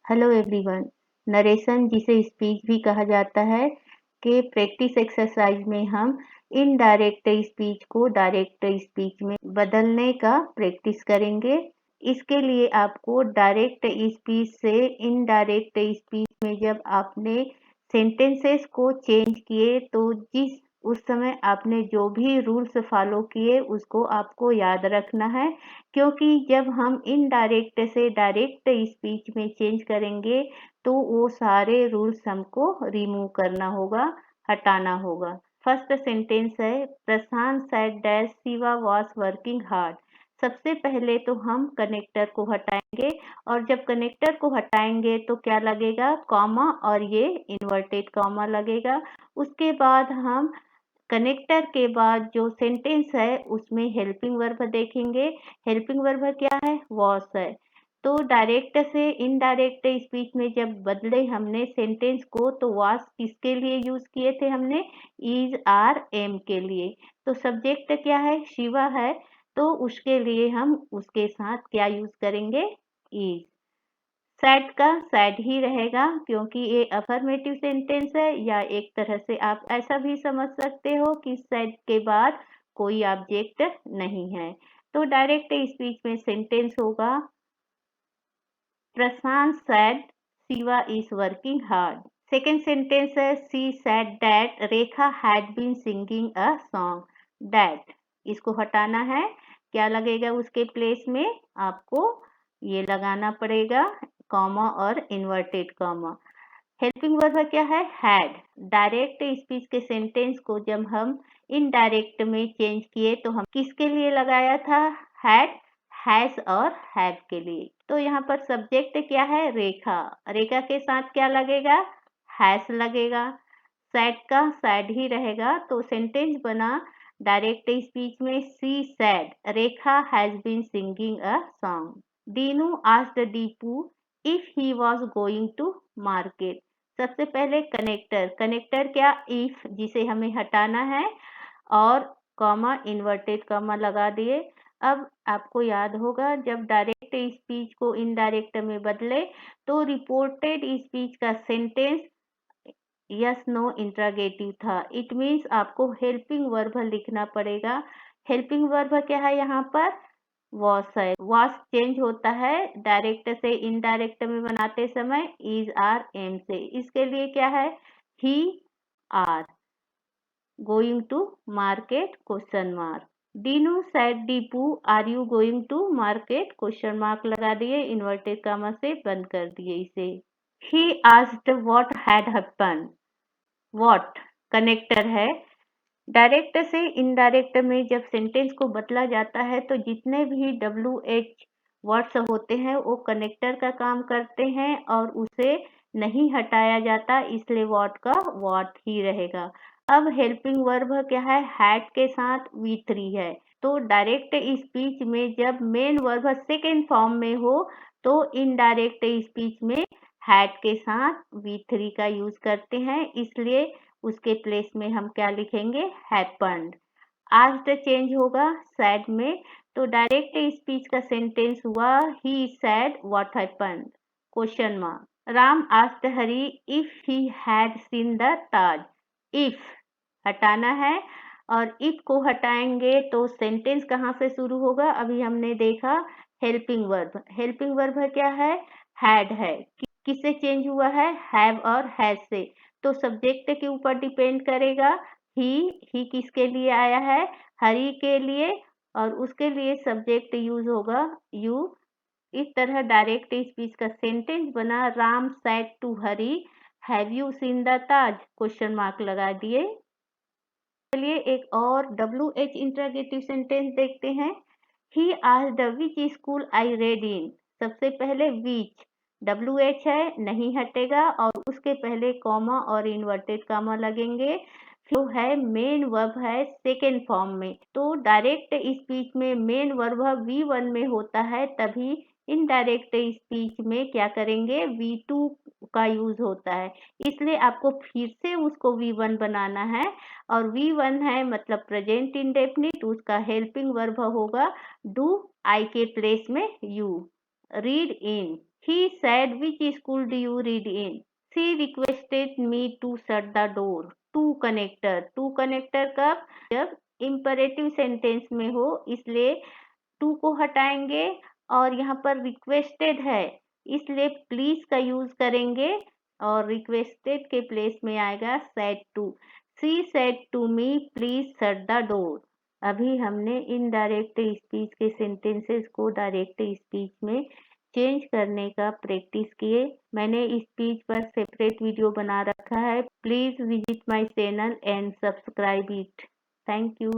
Hello everyone. Narration जिसे speech भी कहा जाता है के प्रैक्टिस एक्सरसाइज में हम इनडायरेक्ट स्पीच को डायरेक्ट स्पीच में बदलने का प्रैक्टिस करेंगे। इसके लिए आपको डायरेक्ट स्पीच से इनडायरेक्ट स्पीच में जब आपने सेंटेंसेस को चेंज किए तो उस समय आपने जो भी रूल्स फॉलो किए उसको आपको याद रखना है, क्योंकि जब हम इनडायरेक्ट से डायरेक्ट स्पीच में चेंज करेंगे तो वो सारे रूल्स हमको रिमूव करना होगा, हटाना होगा। फर्स्ट सेंटेंस है Prashant said that Shiva was working hard. सबसे पहले तो हम कनेक्टर को हटाएंगे और जब कनेक्टर को हटाएंगे तो क्या लगेगा, कॉमा और ये इन्वर्टेड कॉमा लगेगा। उसके बाद हम कनेक्टर के बाद जो सेंटेंस है उसमें हेल्पिंग वर्ब देखेंगे। हेल्पिंग वर्ब क्या है, वॉस है। तो डायरेक्ट से इनडायरेक्ट स्पीच में जब बदले हमने सेंटेंस को तो वॉस किसके लिए यूज किए थे हमने, इज आर एम के लिए। तो सब्जेक्ट क्या है, शिवा है, तो उसके लिए हम उसके साथ क्या यूज करेंगे, इज। सैड का सैड ही रहेगा क्योंकि ये अफर्मेटिव सेंटेंस है, या एक तरह से आप ऐसा भी समझ सकते हो कि सैड के बाद कोई ऑब्जेक्ट नहीं है। तो डायरेक्ट स्पीच में सेंटेंस होगा Prashant said Shiva is working hard. Second sentence है she said that Rekha had been singing a song. That इसको हटाना है, क्या लगेगा उसके प्लेस में, आपको ये लगाना पड़ेगा कॉमा और इन्वर्टेड कॉमा। हेल्पिंग वर्ब क्या है, हैड। डायरेक्ट स्पीच के सेंटेंस को जब हम इनडायरेक्ट में चेंज किए तो हम किसके लिए लगाया था, हैड, हैज और हैव के लिए। तो यहाँ पर सब्जेक्ट क्या है, रेखा। रेखा के साथ क्या लगेगा, हैज लगेगा। सैड का सैड ही रहेगा, तो सेंटेंस बना डायरेक्ट स्पीच में she said Rekha has been singing a song. Dinu asked Dipu if he was going to market. सबसे पहले कनेक्टर, कनेक्टर क्या, इफ, जिसे हमें हटाना है और कॉमा इन्वर्टेड कॉमा लगा दिए। अब आपको याद होगा जब डायरेक्ट स्पीच को इनडायरेक्ट में बदले तो रिपोर्टेड स्पीच का सेंटेंस यस नो इंट्रागेटिव था। इट मीन्स आपको हेल्पिंग वर्ब लिखना पड़ेगा। हेल्पिंग वर्ब क्या है यहाँ पर, वॉस है। वॉस चेंज होता है डायरेक्ट से इनडायरेक्ट में बनाते समय इज आर एम से। इसके लिए क्या है, he are going to market question mark. Dinu said Dipu are you going to market question mark लगा दिए, इन्वर्टेड कॉमा से बंद कर दिए इसे। He asked what had happen. What connector है। डायरेक्ट से इनडायरेक्ट में जब सेंटेंस को बदला जाता है तो जितने भी WH वर्ड्स होते हैं वो कनेक्टर का काम करते हैं और उसे नहीं हटाया जाता, इसलिए व्हाट का व्हाट ही रहेगा। अब हेल्पिंग वर्ब क्या है, हैड के साथ V3 है। तो डायरेक्ट स्पीच में जब मेन वर्ब सेकेंड फॉर्म में हो तो इनडायरेक्ट स्पीच में हैड के साथ V3 का यूज करते हैं, इसलिए उसके प्लेस में हम क्या लिखेंगे, हैपन्ड। आस्क्ड चेंज होगा सैड में, तो डायरेक्ट स्पीच का सेंटेंस हुआ he said what happened question mark. Ram asked Hari if he had seen the Taj. If हटाना है और इफ को हटाएंगे तो सेंटेंस कहाँ से शुरू होगा, अभी हमने देखा हेल्पिंग वर्ब। हेल्पिंग वर्ब क्या है, हैड है। किससे चेंज हुआ है, हैव और हैज से। तो सब्जेक्ट के ऊपर डिपेंड करेगा। ही किसके लिए आया है, हरी के लिए, और उसके लिए सब्जेक्ट यूज होगा यू। इस तरह डायरेक्ट स्पीच का सेंटेंस बना Ram said to Hari have you seen the Taj question mark लगा दिए। चलिए एक और WH इंटरोगेटिव सेंटेंस देखते हैं। He asked which school I read in. सबसे पहले विच, WH है नहीं हटेगा और उसके पहले कॉमा और इन्वर्टेड कॉमा लगेंगे। जो है मेन वर्ब है सेकेंड फॉर्म में, तो डायरेक्ट स्पीच में मेन वर्ब V1 में होता है, तभी इनडायरेक्ट स्पीच में क्या करेंगे, V2 का यूज होता है। इसलिए आपको फिर से उसको V1 बनाना है और V1 है मतलब प्रेजेंट इंडेफिनिट, उसका हेल्पिंग वर्ब होगा डू, आई के प्लेस में you. Read in, He said, which school do you read in? She requested me to shut the door. To connector कब? जब imperative सेंटेंस में हो, इसलिए टू को हटाएंगे और यहाँ पर रिक्वेस्टेड है इसलिए प्लीज का यूज करेंगे और रिक्वेस्टेड के प्लेस में आएगा said to. She said to me please shut the door. अभी हमने इनडायरेक्ट स्पीच के सेंटेंसेस को डायरेक्ट स्पीच में चेंज करने का प्रैक्टिस किए। मैंने स्पीच पर सेपरेट वीडियो बना रखा है। Please visit my channel and subscribe it. Thank you.